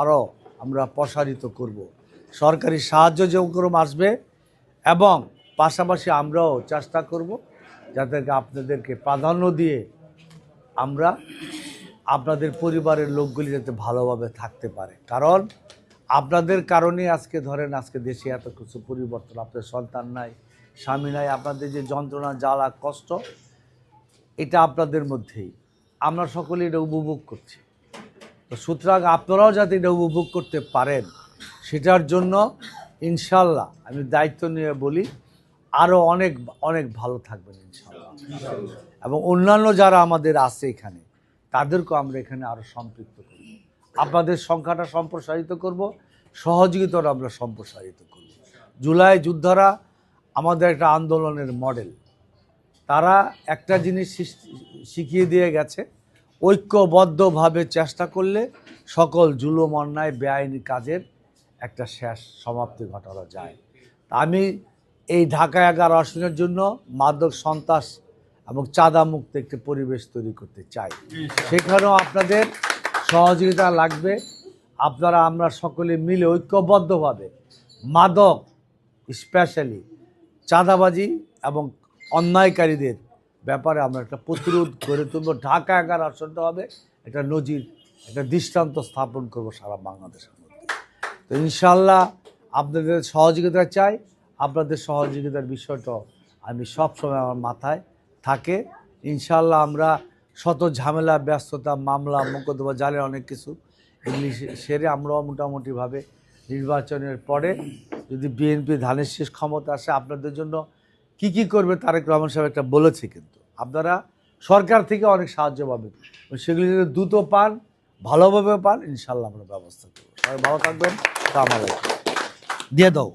আরও আমরা প্রসারিত করব। সরকারি সাহায্য যেরকম আসবে এবং পাশাপাশি আমরাও চেষ্টা করব যাতে আপনাদেরকে প্রাধান্য দিয়ে আমরা আপনাদের পরিবারের লোকগুলি যাতে ভালোভাবে থাকতে পারে। কারণ আপনাদের কারণে আজকে ধরেন আজকে দেশে এত কিছু পরিবর্তন, আপনাদের সন্তান নাই, স্বামী নাই, আপনাদের যে যন্ত্রণা জ্বালা কষ্ট এটা আপনাদের মধ্যেই, আমরা সকলে এটা উপভোগ করছি। তো সুতরাং আপনারাও যাতে এটা উপভোগ করতে পারেন সেটার জন্য ইনশাল্লাহ আমি দায়িত্ব নিয়ে বলি আরও অনেক অনেক ভালো থাকবেন ইনশাল্লাহ। এবং অন্যান্য যারা আমাদের আছে এখানে তাদেরকেও আমরা এখানে আরও সম্পৃক্ত করব, আপনাদের সংখ্যাটা সম্প্রসারিত করব, সহযোগিতাটা আমরা সম্প্রসারিত করব। জুলাই যোদ্ধারা আমাদের একটা আন্দোলনের মডেল, তারা একটা জিনিস শিখিয়ে দিয়ে গেছে, ঐক্যবদ্ধভাবে চেষ্টা করলে সকল জুলুম অন্যায় বেআইনি কাজের একটা শেষ সমাপ্তি ঘটানো যায়। আমি এই ঢাকা 11 আসনের জন্য মাদক সন্ত্রাস এবং চাঁদা মুক্ত একটি পরিবেশ তৈরি করতে চাই। সেখানেও আপনাদের সহযোগিতা লাগবে। আপনারা আমরা সকলে মিলে ঐক্যবদ্ধভাবে মাদক স্পেশালি চাঁদাবাজি এবং অন্যায়কারীদের ব্যাপারে আমরা একটা প্রতিরোধ করে তুলব। ঢাকা 11 আসনটা হবে একটা নজির, একটা দৃষ্টান্ত স্থাপন করব সারা বাংলাদেশের মধ্যে। তো ইনশাল্লাহ আপনাদের সহযোগিতা চাই, আপনাদের সহযোগিতার বিষয়টা আমি সবসময় আমার মাথায় থাকে। ইনশাল্লাহ আমরা শত ঝামেলা ব্যস্ততা মামলা মোকদ্দমা জালে অনেক কিছু এগুলি সেরে আমরাও মোটামুটিভাবে নির্বাচনের পরে যদি বিএনপি ধানের শীষ ক্ষমতা আসে আপনাদের জন্য কি করবে তারেক রহমান সাহেব একটা বলেছে, কিন্তু আপনারা সরকার থেকে অনেক সাহায্য পাবেন, সেগুলি যদি দ্রুত পান ভালোভাবে পান ইনশাল্লাহ আমরা ব্যবস্থা করবো। সবাই ভালো থাকবেন। দিয়ে দাও।